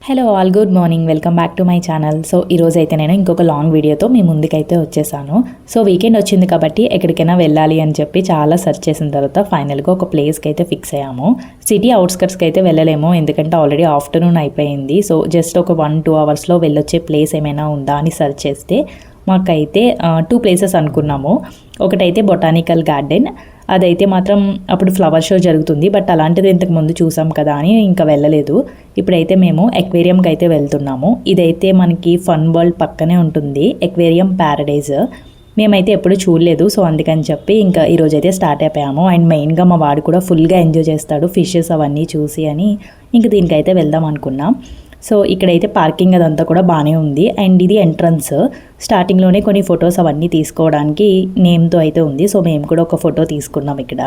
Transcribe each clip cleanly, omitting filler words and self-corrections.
Hello all, good morning. Welcome back to my channel. So ఈరోజు అయితే నేను ఇంకొక లాంగ్ వీడియోతో మీ ముందుకైతే వచ్చేసాను. సో వీకెండ్ వచ్చింది కాబట్టి ఎక్కడికైనా వెళ్ళాలి అని చెప్పి చాలా సెర్చ్ చేసిన తర్వాత ఫైనల్గా ఒక ప్లేస్కి అయితే ఫిక్స్ అయ్యాము. సిటీ అవుట్స్కట్స్కి అయితే వెళ్ళలేము, ఎందుకంటే ఆల్రెడీ ఆఫ్టర్నూన్ అయిపోయింది. సో జస్ట్ ఒక 1-2 అవర్స్లో వెళ్ళొచ్చే ప్లేస్ ఏమైనా ఉందా అని సెర్చ్ చేస్తే మాకైతే 2 ప్లేసెస్ అనుకున్నాము. ఒకటైతే బొటానికల్ గార్డెన్, అదైతే మాత్రం అప్పుడు ఫ్లవర్ షో జరుగుతుంది, బట్ అలాంటిది ఇంతకు ముందు చూసాం కదా అని ఇంకా వెళ్ళలేదు. ఇప్పుడైతే మేము ఎక్వేరియంకి అయితే వెళ్తున్నాము. ఇదైతే మనకి ఫన్ వరల్డ్ పక్కనే ఉంటుంది, ఎక్వేరియం ప్యారడైజ్. మేమైతే ఎప్పుడు చూడలేదు, సో అందుకని చెప్పి ఇంకా ఈరోజైతే స్టార్ట్ అయిపోయాము. అండ్ మెయిన్గా మా వాడు కూడా ఫుల్గా ఎంజాయ్ చేస్తాడు ఫిషెస్ అవన్నీ చూసి అని ఇంక దీనికైతే వెళ్దాం అనుకున్నాం. సో ఇక్కడైతే పార్కింగ్ అదంతా కూడా బాగానే ఉంది. అండ్ ఇది ఎంట్రన్స్. స్టార్టింగ్లోనే కొన్ని ఫొటోస్ అవన్నీ తీసుకోవడానికి నేమ్తో అయితే ఉంది. సో మేము కూడా ఒక ఫోటో తీసుకున్నాం ఇక్కడ.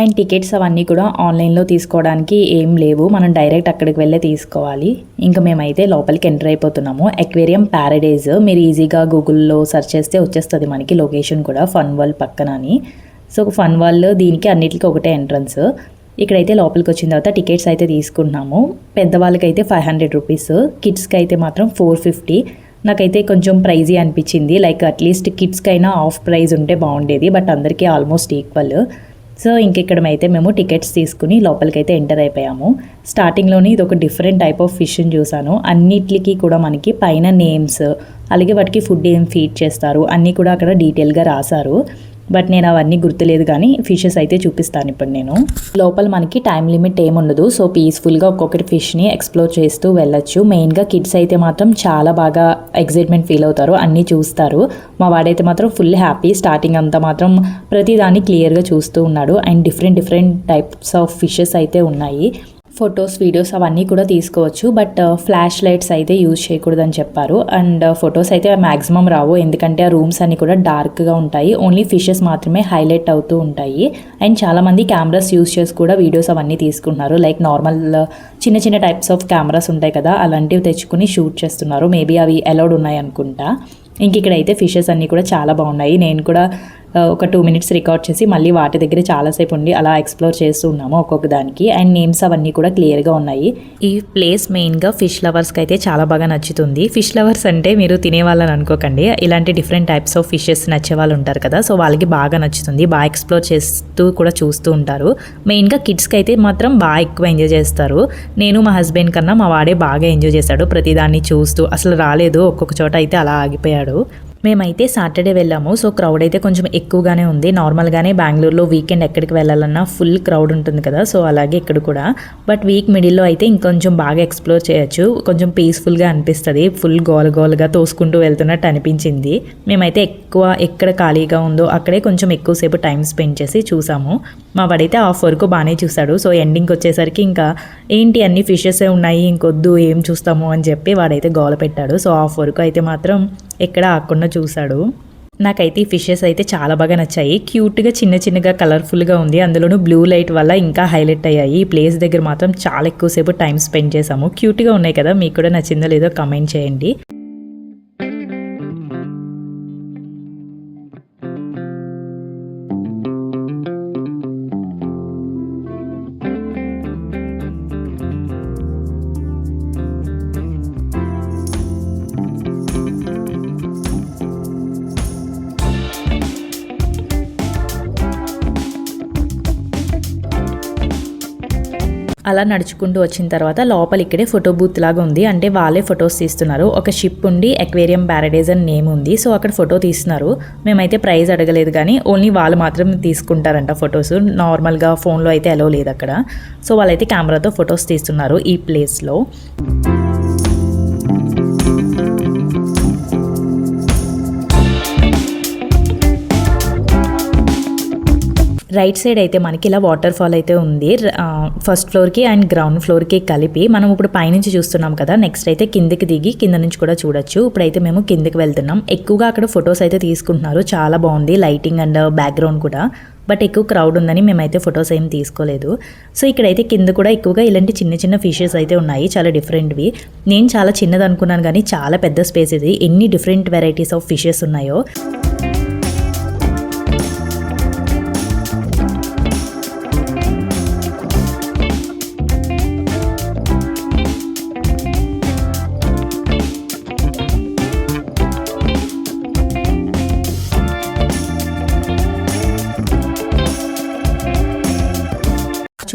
అండ్ టికెట్స్ అవన్నీ కూడా ఆన్లైన్లో తీసుకోవడానికి ఏం లేవు, మనం డైరెక్ట్ అక్కడికి వెళ్ళే తీసుకోవాలి. ఇంకా మేమైతే లోపలికి ఎంటర్ అయిపోతున్నాము. ఎక్వేరియం ప్యారడైజ్ మీరు ఈజీగా గూగుల్లో సెర్చ్ చేస్తే వచ్చేస్తుంది మనకి లొకేషన్ కూడా, ఫన్ వరల్డ్ పక్కన అని. సో ఫన్ వరల్డ్ దీనికి అన్నిటికీ ఒకటే ఎంట్రన్స్. ఇక్కడైతే లోపలికి వచ్చిన తర్వాత టికెట్స్ అయితే తీసుకుంటున్నాము. పెద్దవాళ్ళకైతే 500 రూపీస్, కిడ్స్కి అయితే మాత్రం 450. నాకైతే కొంచెం ప్రైజీ అనిపించింది, లైక్ అట్లీస్ట్ కిడ్స్కి అయినా ఆఫ్ ప్రైజ్ ఉంటే బాగుండేది, బట్ అందరికీ ఆల్మోస్ట్ ఈక్వల్. సో ఇంకెక్కడమైతే మేము టికెట్స్ తీసుకుని లోపలికైతే ఎంటర్ అయిపోయాము. స్టార్టింగ్లోనే ఇది ఒక డిఫరెంట్ టైప్ ఆఫ్ ఫిష్ని చూసాను. అన్నిటికీ కూడా మనకి పైన నేమ్స్, అలాగే వాటికి ఫుడ్ ఏం ఫీడ్ చేస్తారు అన్నీ కూడా అక్కడ డీటెయిల్గా రాశారు. బట్ నేను అవన్నీ గుర్తులేదు, కానీ ఫిషెస్ అయితే చూపిస్తాను ఇప్పుడు నేను. లోపల మనకి టైం లిమిట్ ఏముండదు, సో పీస్ఫుల్గా ఒక్కొక్కటి ఫిష్ని ఎక్స్ప్లోర్ చేస్తూ వెళ్ళొచ్చు. మెయిన్గా కిడ్స్ అయితే మాత్రం చాలా బాగా ఎక్సైట్మెంట్ ఫీల్ అవుతారు, అన్నీ చూస్తారు. మా వాడైతే మాత్రం ఫుల్ హ్యాపీ. స్టార్టింగ్ అంతా మాత్రం ప్రతిదాన్ని క్లియర్గా చూస్తూ ఉన్నాడు. And different types of fishes అయితే ఉన్నాయి. ఫొటోస్, వీడియోస్ అవన్నీ కూడా తీసుకోవచ్చు, బట్ ఫ్లాష్ లైట్స్ అయితే యూజ్ చేయకూడదని చెప్పారు. అండ్ ఫొటోస్ అయితే మ్యాక్సిమం రావు, ఎందుకంటే ఆ రూమ్స్ అన్నీ కూడా డార్క్గా ఉంటాయి. ఓన్లీ ఫిషెస్ మాత్రమే హైలైట్ అవుతూ ఉంటాయి. అండ్ చాలామంది కెమెరాస్ యూజ్ చేసి కూడా వీడియోస్ అవన్నీ తీసుకుంటున్నారు. లైక్ నార్మల్ చిన్న టైప్స్ ఆఫ్ కెమెరాస్ ఉంటాయి కదా, అలాంటివి తెచ్చుకుని షూట్ చేస్తున్నారు. మేబీ అవి అలౌడ్ ఉన్నాయి అనుకుంటా. ఇంక ఇక్కడైతే ఫిషెస్ అన్నీ కూడా చాలా బాగున్నాయి. నేను కూడా ఒక 2 మినిట్స్ రికార్డ్ చేసి మళ్ళీ వాటి దగ్గర చాలాసేపు ఉండి అలా ఎక్స్ప్లోర్ చేస్తూ ఉన్నాము ఒక్కొక్క దానికి. అండ్ నేమ్స్ అవన్నీ కూడా క్లియర్గా ఉన్నాయి. ఈ ప్లేస్ మెయిన్గా ఫిష్ లవర్స్కి అయితే చాలా బాగా నచ్చుతుంది. ఫిష్ లవర్స్ అంటే మీరు తినేవాళ్ళని అనుకోకండి, ఇలాంటి డిఫరెంట్ టైప్స్ ఆఫ్ ఫిషెస్ నచ్చే వాళ్ళు ఉంటారు కదా, సో వాళ్ళకి బాగా నచ్చుతుంది. బాగా ఎక్స్ప్లోర్ చేస్తూ కూడా చూస్తూ ఉంటారు. మెయిన్గా కిడ్స్కి అయితే మాత్రం బాగా ఎక్కువ ఎంజాయ్ చేస్తారు. నేను మా హస్బెండ్ కన్నా మా వాడే బాగా ఎంజాయ్ చేశాడు ప్రతిదాన్ని చూస్తూ. అసలు రాలేదు, ఒక్కొక్క చోట అయితే అలా ఆగిపోయాడు. మేమైతే సాటర్డే వెళ్ళాము, సో క్రౌడ్ అయితే కొంచెం ఎక్కువగానే ఉంది. నార్మల్గానే బెంగళూరులో వీకెండ్ ఎక్కడికి వెళ్ళాలన్నా ఫుల్ క్రౌడ్ ఉంటుంది కదా, సో అలాగే ఇక్కడ కూడా. బట్ వీక్ మిడిల్లో అయితే ఇంకొంచెం బాగా ఎక్స్ప్లోర్ చేయొచ్చు, కొంచెం పీస్ఫుల్గా అనిపిస్తుంది. ఫుల్ గోలగా తోసుకుంటూ వెళ్తున్నట్టు అనిపించింది. మేమైతే ఎక్కడ ఖాళీగా ఉందో అక్కడే కొంచెం ఎక్కువసేపు టైం స్పెండ్ చేసి చూసాము. మా వాడైతే హాఫ్ వరకు బాగానే చూశాడు. సో ఎండింగ్కి వచ్చేసరికి ఇంకా ఏంటి అన్ని ఫిషెసే ఉన్నాయి, ఇంకొద్దు ఏం చూస్తాము అని చెప్పి వాడైతే గోల పెట్టాడు. సో హాఫ్ వరకు అయితే మాత్రం ఎక్కడ ఆకుండా చూశాడు. నాకైతే ఈ ఫిషెస్ అయితే చాలా బాగా నచ్చాయి. క్యూట్గా చిన్నగా కలర్ఫుల్గా ఉంది, అందులోనూ బ్లూ లైట్ వల్ల ఇంకా హైలైట్ అయ్యాయి. ఈ ప్లేస్ దగ్గర మాత్రం చాలా ఎక్కువసేపు టైం స్పెండ్ చేసాము. క్యూట్గా ఉన్నాయి కదా, మీకు కూడా నచ్చిందో లేదో కామెంట్ చేయండి. అలా నడుచుకుంటూ వచ్చిన తర్వాత లోపల ఇక్కడే ఫోటో బూత్ లాగా ఉంది, అంటే వాళ్ళే ఫొటోస్ తీస్తున్నారు. ఒక షిప్ ఉండి ఎక్వేరియం ప్యారడైజ్ అని నేమ్ ఉంది, సో అక్కడ ఫోటో తీస్తున్నారు. మేమైతే ప్రైజ్ అడగలేదు, కానీ ఓన్లీ వాళ్ళు మాత్రం తీసుకుంటారంట ఫొటోస్. నార్మల్గా ఫోన్లో అయితే అలో లేదు అక్కడ. సో వాళ్ళైతే కెమెరాతో ఫొటోస్ తీస్తున్నారు ఈ ప్లేస్లో. రైట్ సైడ్ అయితే మనకి ఇలా వాటర్ ఫాల్ అయితే ఉంది, ఫస్ట్ ఫ్లోర్కి అండ్ గ్రౌండ్ ఫ్లోర్కి కలిపి. మనం ఇప్పుడు పైనుంచి చూస్తున్నాం కదా, నెక్స్ట్ అయితే కిందకి దిగి కింద నుంచి కూడా చూడొచ్చు. ఇప్పుడైతే మేము కిందకి వెళ్తున్నాం. ఎక్కువగా అక్కడ ఫొటోస్ అయితే తీసుకుంటున్నారు, చాలా బాగుంది లైటింగ్ అండ్ బ్యాక్గ్రౌండ్ కూడా. బట్ ఎక్కువ క్రౌడ్ ఉందని మేమైతే ఫొటోస్ ఏం తీసుకోలేదు. సో ఇక్కడైతే కింద కూడా ఎక్కువగా ఇలాంటి చిన్న ఫిషెస్ అయితే ఉన్నాయి, చాలా డిఫరెంట్వి. నేను చాలా చిన్నది అనుకున్నాను, కానీ చాలా పెద్ద స్పేస్ ఇది. ఎన్ని డిఫరెంట్ వెరైటీస్ ఆఫ్ ఫిషెస్ ఉన్నాయో.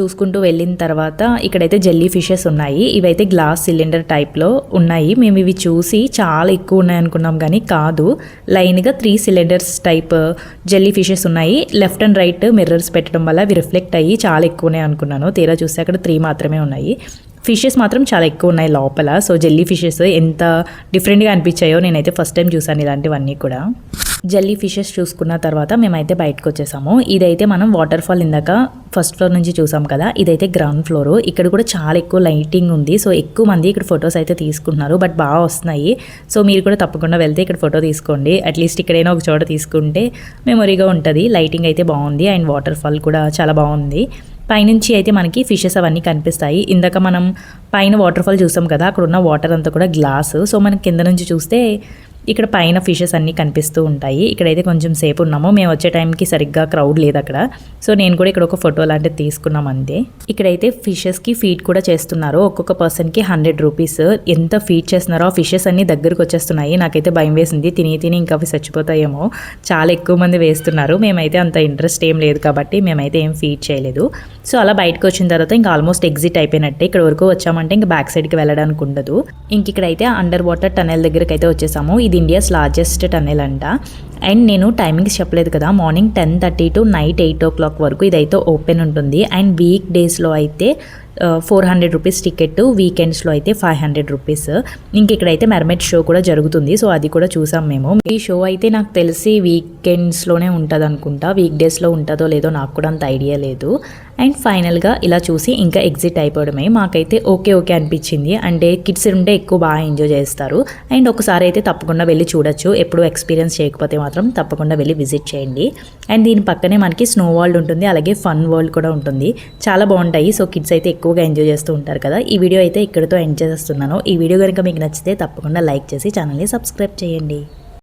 చూసుకుంటూ వెళ్ళిన తర్వాత ఇక్కడైతే జెల్లీ ఫిషెస్ ఉన్నాయి. ఇవైతే గ్లాస్ సిలిండర్ టైప్లో ఉన్నాయి. మేము ఇవి చూసి చాలా ఎక్కువ ఉన్నాయి అనుకున్నాం కానీ కాదు, లైన్గా 3 సిలిండర్స్ టైప్ జెల్లీ ఫిషెస్ ఉన్నాయి. లెఫ్ట్ అండ్ రైట్ మిర్రర్స్ పెట్టడం వల్ల అవి రిఫ్లెక్ట్ అయ్యి చాలా ఎక్కువనే అనుకున్నాను. తీరా చూస్తే అక్కడ 3 మాత్రమే ఉన్నాయి. ఫిషెస్ మాత్రం చాలా ఎక్కువ ఉన్నాయి లోపల. సో జెల్లీ ఫిషెస్ ఎంత డిఫరెంట్గా అనిపించాయో నేనైతే ఫస్ట్ టైం చూసాను ఇలాంటివన్నీ కూడా. జెల్లీ ఫిషెస్ చూసుకున్న తర్వాత మేమైతే బయటకు వచ్చేసాము. ఇదైతే మనం వాటర్ ఫాల్ ఇందాక ఫస్ట్ ఫ్లోర్ నుంచి చూసాం కదా, ఇదైతే గ్రౌండ్ ఫ్లోర్. ఇక్కడ కూడా చాలా ఎక్కువ లైటింగ్ ఉంది. సో ఎక్కువ మంది ఇక్కడ ఫొటోస్ అయితే తీసుకుంటున్నారు, బట్ బాగా వస్తున్నాయి. సో మీరు కూడా తప్పకుండా వెళ్తే ఇక్కడ ఫోటో తీసుకోండి. అట్లీస్ట్ ఇక్కడైనా ఒక చోట తీసుకుంటే మెమొరీగా ఉంటుంది. లైటింగ్ అయితే బాగుంది అండ్ వాటర్ ఫాల్ కూడా చాలా బాగుంది. పైనుంచి అయితే మనకి ఫిషెస్ అవన్నీ కనిపిస్తాయి. ఇందాక మనం పైన వాటర్ ఫాల్ చూసాం కదా, అక్కడ ఉన్న వాటర్ అంతా కూడా గ్లాస్. సో మనం కింద నుంచి చూస్తే ఇక్కడ పైన ఫిషెస్ అన్నీ కనిపిస్తూ ఉంటాయి. ఇక్కడైతే కొంచెం సేపు ఉన్నాము. మేము వచ్చే టైంకి సరిగ్గా క్రౌడ్ లేదు అక్కడ. సో నేను కూడా ఇక్కడ ఒక ఫోటో లాంటిది తీసుకున్నాం అంతే. ఇక్కడైతే ఫిషెస్కి ఫీడ్ కూడా చేస్తున్నారు. ఒక్కొక్క పర్సన్కి 100 రూపీస్. ఎంత ఫీడ్ చేస్తున్నారో ఆ ఫిషెస్ అన్నీ దగ్గరకు వచ్చేస్తున్నాయి. నాకైతే భయం వేసింది, తిని ఇంకా అవి చచ్చిపోతాయేమో. చాలా ఎక్కువ మంది వేస్తున్నారు. మేమైతే అంత ఇంట్రెస్ట్ ఏం లేదు కాబట్టి మేమైతే ఏం ఫీడ్ చేయలేదు. సో అలా బయటకు వచ్చిన తర్వాత ఇంకా ఆల్మోస్ట్ ఎగ్జిట్ అయిపోయినట్టే. ఇక్కడ వరకు వచ్చామంటే ఇంకా బ్యాక్ సైడ్కి వెళ్ళడానికి ఉండదు. ఇంక ఇక్కడైతే అండర్ వాటర్ టనెల్ దగ్గరికి అయితే వచ్చేసాము. ఇది ఇండియాస్ లార్జెస్ట్ టనెల్ అంట. అండ్ నేను టైమింగ్స్ చెప్పలేదు కదా, మార్నింగ్ 10:30 to నైట్ 8 o'clock వరకు ఇదైతే ఓపెన్ ఉంటుంది. అండ్ వీక్ డేస్లో అయితే 400 రూపీస్ టికెట్, వీకెండ్స్లో అయితే 500 రూపీస్. ఇంక ఇక్కడైతే మెర్మైడ్ షో కూడా జరుగుతుంది. సో అది కూడా చూసాం మేము. ఈ షో అయితే నాకు తెలిసి వీకెండ్స్లోనే ఉంటుంది అనుకుంటా, వీక్ డేస్లో ఉంటుందో లేదో నాకు కూడా అంత ఐడియా లేదు. అండ్ ఫైనల్గా ఇలా చూసి ఇంకా ఎగ్జిట్ అయిపోవడమే. మాకైతే ఓకే అనిపించింది. అంటే కిడ్స్ ఉంటే ఎక్కువ బాగా ఎంజాయ్ చేస్తారు. అండ్ ఒకసారి అయితే తప్పకుండా వెళ్ళి చూడొచ్చు. ఎప్పుడు ఎక్స్పీరియన్స్ చేయకపోతే మాత్రం తప్పకుండా వెళ్ళి విజిట్ చేయండి. అండ్ దీని పక్కనే మనకి స్నో వరల్డ్ ఉంటుంది, అలాగే ఫన్ వరల్డ్ కూడా ఉంటుంది. చాలా బాగుంటాయి. సో కిడ్స్ అయితే ఎక్కువగా ఎంజాయ్ చేస్తూ ఉంటారు కదా. ఈ వీడియో అయితే ఇక్కడితో ఎండ్ చేస్తున్నాను. ఈ వీడియో కనుక మీకు నచ్చితే తప్పకుండా లైక్ చేసి ఛానల్ని సబ్స్క్రైబ్ చేయండి.